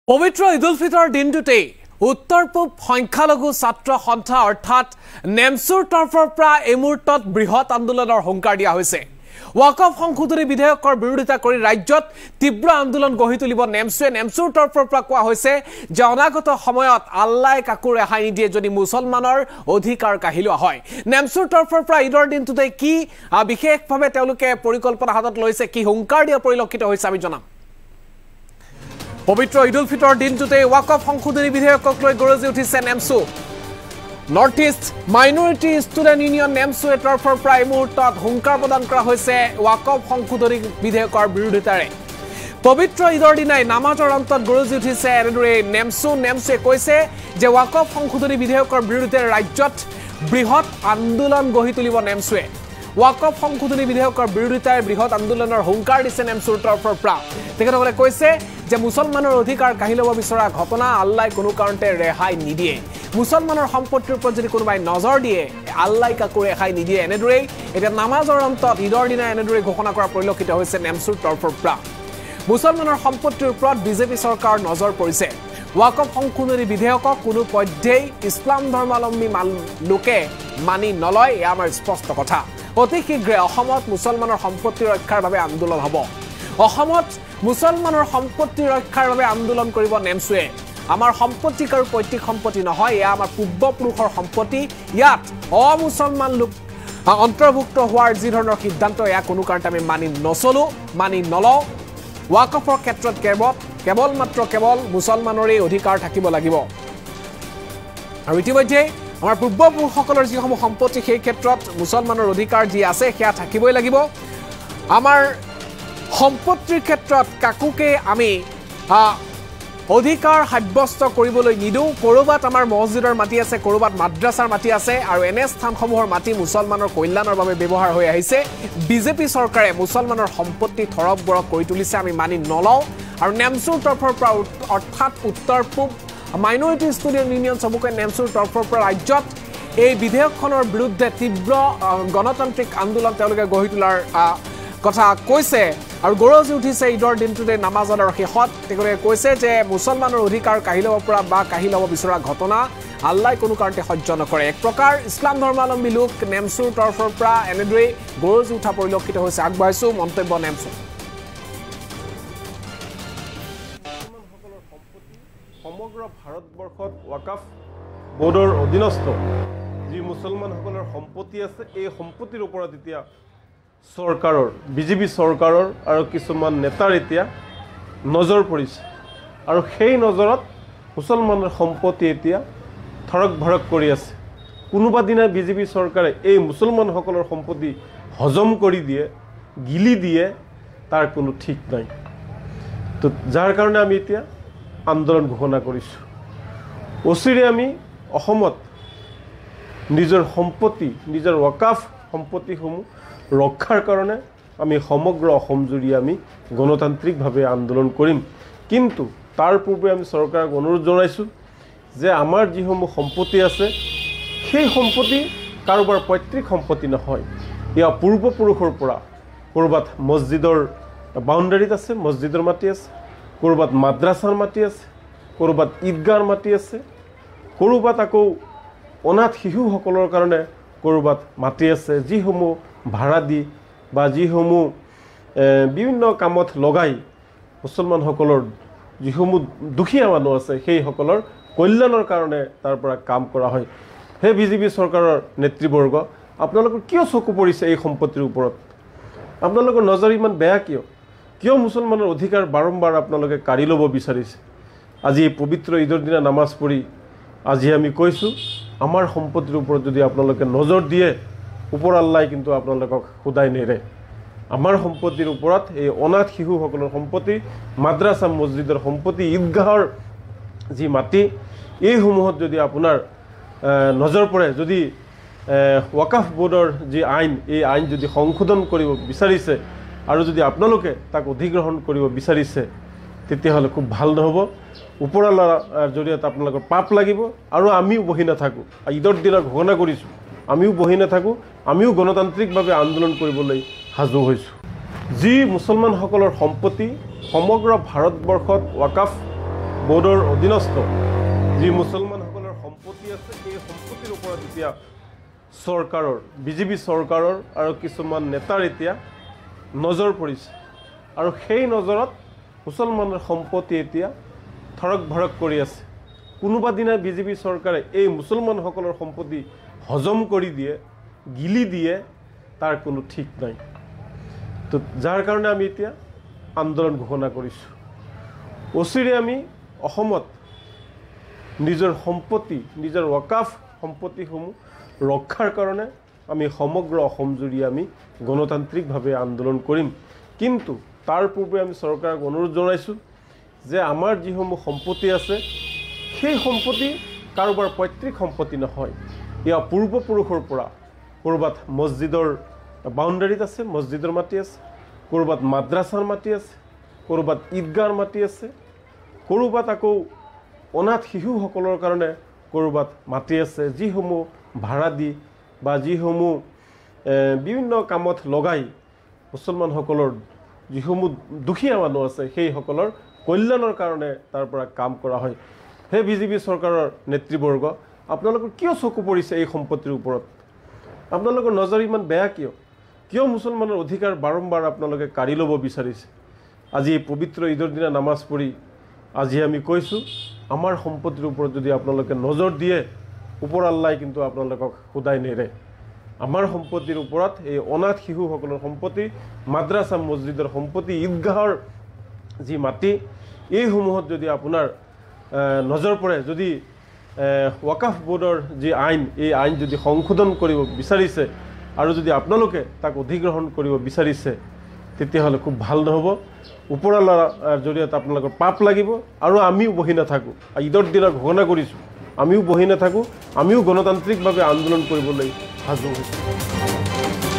পবিত্ৰ ঈদুল ফিতৰ দিনটোতে উত্তৰ পূব সংখ্যালঘু ছাত্ৰ সন্থা অৰ্থাৎ নেমছুৰ তৰফৰ পৰা এই মুহূৰ্তত বৃহৎ আন্দোলনৰ হুংকাৰ দিয়া হৈছে। ওয়াকফ সংশোধনী বিধেয়কৰ বিৰোধিতা কৰি ৰাজ্যত তীব্ৰ আন্দোলন গঢ়ি তুলিব নেমছুৰ তৰফৰ পৰা কোৱা হৈছে যে অনাগত সময়ত আল্লাই কাকো ৰেহাই নিদিয়ে যদি মুছলমানৰ অধিকাৰ কাঢ়ি লোৱা হয়। নেমছুৰ তৰফৰ পৰা ঈদৰ দিনটোতে কি বিশেষভাৱে তেওঁলোকে পৰিকল্পনা হাতত লৈছে, কি হুংকাৰ দিয়া পৰিলক্ষিত হৈছে আমি জনাম। পবিত্ৰ ঈদুল ফিতৰ দিনটোতে ওয়াকফ সংশোধনী বিধেয়কক লৈ গৰজি উঠিছে NEMSU. North east minority student union নেমছুৰ তৰফৰ পৰা এই মুহূৰ্তত হুংকাৰ প্ৰদান কৰা হৈছে ওয়াকফ সংশোধনী বিধেয়কৰ বিৰোধিতাৰে। পবিত্ৰ ঈদৰ দিনাই নামাজৰ অন্তত গৰজি উঠিছে এনেদৰে নেমছুৱে কৈছে যে ওয়াকফ সংশোধনী বিধেয়কৰ বিৰোধিতাৰে ৰাজ্যত বৃহৎ আন্দোলন গঢ়ি তুলিব নেমছুৱে। ওয়াকফ সংশোধনী বিধেয়কৰ বিৰোধিতাৰে বৃহৎ আন্দোলনৰ হুংকাৰ দিছে নেমছুৰ তৰফৰ পৰা। তেখেতসকলে কৈছে যে মুছলমানৰ অধিকাৰ কাঢ়ি ল'ব বিচৰা ঘটনা আল্লাই কোনো কাৰণতে ৰেহাই নিদিয়ে। মুছলমানৰ সম্পত্তিৰ ওপৰত যদি কোনোবাই নজৰ দিয়ে আল্লাই কাকো ৰেহাই নিদিয়ে। এনেদৰেই এতিয়া নামাজৰ অন্তত ঈদৰ দিনা এনেদৰে ঘোষণা কৰা পৰিলক্ষিত হৈছে নেমছুৰ তৰফৰ পৰা। মুছলমানৰ সম্পত্তিৰ ওপৰত বিজেপি চৰকাৰৰ নজৰ পৰিছে। ওয়াকফ সংশোধনী বিধেয়কক কোনো পধ্যেই ইছলাম ধৰ্মাৱলম্বী লোকে মানি নলয়, এয়া আমাৰ স্পষ্ট কথা। অতি শীঘ্ৰে অসমত মুছলমানৰ সম্পত্তি ৰক্ষাৰ বাবে আন্দোলন হ'ব। অসমত মুছলমানৰ সম্পত্তি ৰক্ষাৰ বাবে আন্দোলন কৰিব নেমছুৱে। আমাৰ সম্পত্তি কাৰো পৈতৃক সম্পত্তি নহয়, এয়া আমাৰ পূৰ্বপুৰুষৰ সম্পত্তি। ইয়াত অমুছলমান লোক অন্তৰ্ভুক্ত হোৱাৰ যি ধৰণৰ সিদ্ধান্ত এয়া কোনো কাৰণতে আমি মানি নলওঁ। ওয়াকফৰ ক্ষেত্ৰত কেৱল মুছলমানৰেই অধিকাৰ থাকিব লাগিব। আৰু ইতিমধ্যে আমাৰ পূৰ্বপুৰুষসকলৰ যিসমূহ সম্পত্তি সেই ক্ষেত্ৰত মুছলমানৰ অধিকাৰ যি আছে সেয়া থাকিবই লাগিব। আমাৰ সম্পত্তিৰ ক্ষেত্ৰত কাকোকে আমি অধিকাৰ সাব্যস্ত কৰিবলৈ নিদিওঁ। ক'ৰবাত আমাৰ মছজিদৰ মাটি আছে, ক'ৰবাত মাদ্ৰাছাৰ মাটি আছে, আৰু এনে স্থানসমূহৰ মাটি মুছলমানৰ কল্যাণৰ বাবে ব্যৱহাৰ হৈ আহিছে। বিজেপি চৰকাৰে মুছলমানৰ সম্পত্তি থৰক বৰক কৰি তুলিছে, আমি মানি নলওঁ। আৰু নেমছুৰ তৰফৰ পৰা অৰ্থাৎ উত্তৰ পূব মাইনৰিটি ষ্টুডেণ্ট ইউনিয়ন চমুকৈ নেমছুৰ তৰফৰ পৰা ৰাজ্যত এই বিধেয়কখনৰ বিৰুদ্ধে তীব্ৰ গণতান্ত্ৰিক আন্দোলন তেওঁলোকে গঢ়ি তোলাৰ কথা কৈছে। আৰু গৰজি উঠিছে ঈদৰ দিনটোতে নামাজ আদাৰ শেষত তেওঁলোকে কৈছে যে মুছলমানৰ অধিকাৰ কাঢ়ি ল'ব পৰা বা কাঢ়ি ল'ব বিচৰা ঘটনা আল্লাই কোনো কাৰণতে সহ্য নকৰে। এক প্ৰকাৰ ইছলাম ধৰ্মাৱলম্বী লোক নেমছুৰ তৰফৰ পৰা এনেদৰেই গৰজি উঠা পৰিলক্ষিত হৈছে। আগবাঢ়িছোঁ মন্তব্য নেমছু। সমগ্ৰ ভাৰতবৰ্ষত ওয়াকফ বোৰ্ডৰ অধীনস্থ যি মুছলমানসকলৰ সম্পত্তি আছে, এই সম্পত্তিৰ ওপৰত এতিয়া চৰকাৰৰ বিজেপি চৰকাৰৰ আৰু কিছুমান নেতাৰ এতিয়া নজৰ পৰিছে। আৰু সেই নজৰত মুছলমানৰ সম্পত্তি এতিয়া থৰক ভৰক কৰি আছে। কোনোবা দিনা বিজেপি চৰকাৰে এই মুছলমানসকলৰ সম্পত্তি হজম কৰি দিয়ে, গিলি দিয়ে, তাৰ কোনো ঠিক নাই। তো যাৰ কাৰণে আমি এতিয়া আন্দোলন ঘোষণা কৰিছোঁ। অচিৰে আমি অসমত নিজৰ সম্পত্তি, নিজৰ ওয়াকফ সম্পত্তিসমূহ ৰক্ষাৰ কাৰণে আমি সমগ্ৰ অসমজুৰি আমি গণতান্ত্ৰিকভাৱে আন্দোলন কৰিম। কিন্তু তাৰ পূৰ্বে আমি চৰকাৰক অনুৰোধ জনাইছোঁ যে আমাৰ যিসমূহ সম্পত্তি আছে সেই সম্পত্তি কাৰোবাৰ পৈতৃক সম্পত্তি নহয়। এয়া পূৰ্বপুৰুষৰ পৰা ক'ৰবাত মছজিদৰ বাউণ্ডাৰীত আছে, মছজিদৰ মাটি আছে, ক'ৰবাত মাদ্ৰাছাৰ মাটি আছে, ক'ৰবাত ঈদগাহৰ মাটি আছে, ক'ৰবাত আকৌ অনাথ শিশুসকলৰ কাৰণে ক'ৰবাত মাটি আছে, যিসমূহ ভাড়া দি বা যিসমূহ বিভিন্ন কামত লগাই মুছলমানসকলৰ যিসমূহ দুখীয়া মানুহ আছে সেইসকলৰ কল্যাণৰ কাৰণে তাৰ পৰা কাম কৰা হয়। সেই বিজেপি চৰকাৰৰ নেতৃবৰ্গ আপোনালোকৰ কিয় চকু পৰিছে এই সম্পত্তিৰ ওপৰত? আপোনালোকৰ নজৰ ইমান বেয়া কিয় মুছলমানৰ অধিকাৰ বাৰম্বাৰ আপোনালোকে কাঢ়ি ল'ব বিচাৰিছে? আজি পবিত্ৰ ঈদৰ দিনা নামাজ পঢ়ি আজি আমি কৈছোঁ আমাৰ সম্পত্তিৰ ওপৰত যদি আপোনালোকে নজৰ দিয়ে ওপৰ আল্লাই কিন্তু আপোনালোকক সোধাই নেৰে। আমাৰ সম্পত্তিৰ ওপৰত এই অনাথ শিশুসকলৰ সম্পত্তি, মাদ্ৰাছা মছজিদৰ সম্পত্তি, ঈদগাহৰ যি মাটি, এইসমূহত যদি আপোনাৰ নজৰ পৰে, যদি ওয়াকফ বোৰ্ডৰ যি আইন, এই আইন যদি সংশোধন কৰিব বিচাৰিছে আৰু যদি আপোনালোকে তাক অধিগ্ৰহণ কৰিব বিচাৰিছে তেতিয়াহ'লে খুব ভাল নহ'ব। ওপৰৱালাৰ জৰিয়তে আপোনালোকৰ পাপ লাগিব। আৰু আমিও বহি নাথাকোঁ, ঈদৰ দিনা ঘোষণা কৰিছোঁ, আমিও বহি নাথাকোঁ, আমিও গণতান্ত্ৰিকভাৱে আন্দোলন কৰিবলৈ সাজু হৈছোঁ। যি মুছলমানসকলৰ সম্পত্তি সমগ্ৰ ভাৰতবৰ্ষত ওয়াকফ বোৰ্ডৰ অধীনস্থ যি মুছলমানসকলৰ সম্পত্তি আছে এই সম্পত্তিৰ ওপৰত এতিয়া চৰকাৰৰ বিজেপি চৰকাৰৰ আৰু কিছুমান নেতাৰ এতিয়া নজৰ পৰিছে আৰু সেই নজৰত মুছলমানৰ সম্পত্তি এতিয়া থৰক ভৰক কৰি আছে কোনোবা দিনা বিজেপি চৰকাৰে এই মুছলমানসকলৰ সম্পত্তি হজম কৰি দিয়ে গিলি দিয়ে তাৰ কোনো ঠিক নাই তো যাৰ কাৰণে আমি এতিয়া আন্দোলন ঘোষণা কৰিছোঁ অচিৰে আমি অসমত নিজৰ সম্পত্তি নিজৰ ৱাকাফ সম্পত্তিসমূহ ৰক্ষাৰ কাৰণে আমি সমগ্ৰ অসমজুৰি আমি গণতান্ত্ৰিকভাৱে আন্দোলন কৰিম কিন্তু তাৰ পূৰ্বে আমি চৰকাৰক অনুৰোধ জনাইছোঁ যে আমাৰ যিসমূহ সম্পত্তি আছে সেই সম্পত্তি কাৰোবাৰ পৈতৃক সম্পত্তি নহয় ইয়া পূৰ্বপুৰুষৰ পৰা ক'ৰবাত মছজিদৰ বাউণ্ডাৰীত আছে মছজিদৰ মাটি আছে ক'ৰবাত মাদ্ৰাছাৰ মাটি আছে ক'ৰবাত ঈদগাহৰ মাটি আছে ক'ৰবাত আকৌ অনাথ শিশুসকলৰ কাৰণে ক'ৰবাত মাটি আছে যিসমূহ ভাড়া দি বা যিসমূহ বিভিন্ন কামত লগাই মুছলমানসকলৰ যিসমূহ দুখীয়া মানুহ আছে সেইসকলৰ কল্যাণৰ কাৰণে তাৰ পৰা কাম কৰা হয় হে বিজেপি চৰকাৰৰ নেতৃবৰ্গ আপোনালোকৰ কিয় চকু পৰিছে এই সম্পত্তিৰ ওপৰত আপোনালোকৰ নজৰ ইমান বেয়া কিয় মুছলমানৰ অধিকাৰ বাৰম্বাৰ আপোনালোকে কাঢ়ি ল'ব বিচাৰিছে আজি পবিত্ৰ ঈদৰ দিনা নামাজ পঢ়ি আজি আমি কৈছোঁ আমাৰ সম্পত্তিৰ ওপৰত যদি আপোনালোকে নজৰ দিয়ে ওপৰ আল্লাই কিন্তু আপোনালোকক খুদাই নেৰে আমাৰ সম্পত্তিৰ ওপৰত এই অনাথ শিশুসকলৰ সম্পত্তি মাদ্ৰাছা মছজিদৰ সম্পত্তি ঈদগাহৰ যি মাটি এইসমূহত যদি আপোনাৰ নজৰ পৰে যদি ৱাকাফ বোৰ্ডৰ যি আইন এই আইন যদি সংশোধন কৰিব বিচাৰিছে আৰু যদি আপোনালোকে তাক অধিগ্ৰহণ কৰিব বিচাৰিছে তেতিয়াহ'লে খুব ভাল নহ'ব ওপৰৱালাৰ জৰিয়তে আপোনালোকৰ পাপ লাগিব আৰু আমিও বহি নাথাকোঁ ঈদৰ দিনা ঘোষণা কৰিছোঁ আমিও বহি নাথাকোঁ আমিও গণতান্ত্ৰিকভাৱে আন্দোলন কৰিবলৈ সাজু হৈছোঁ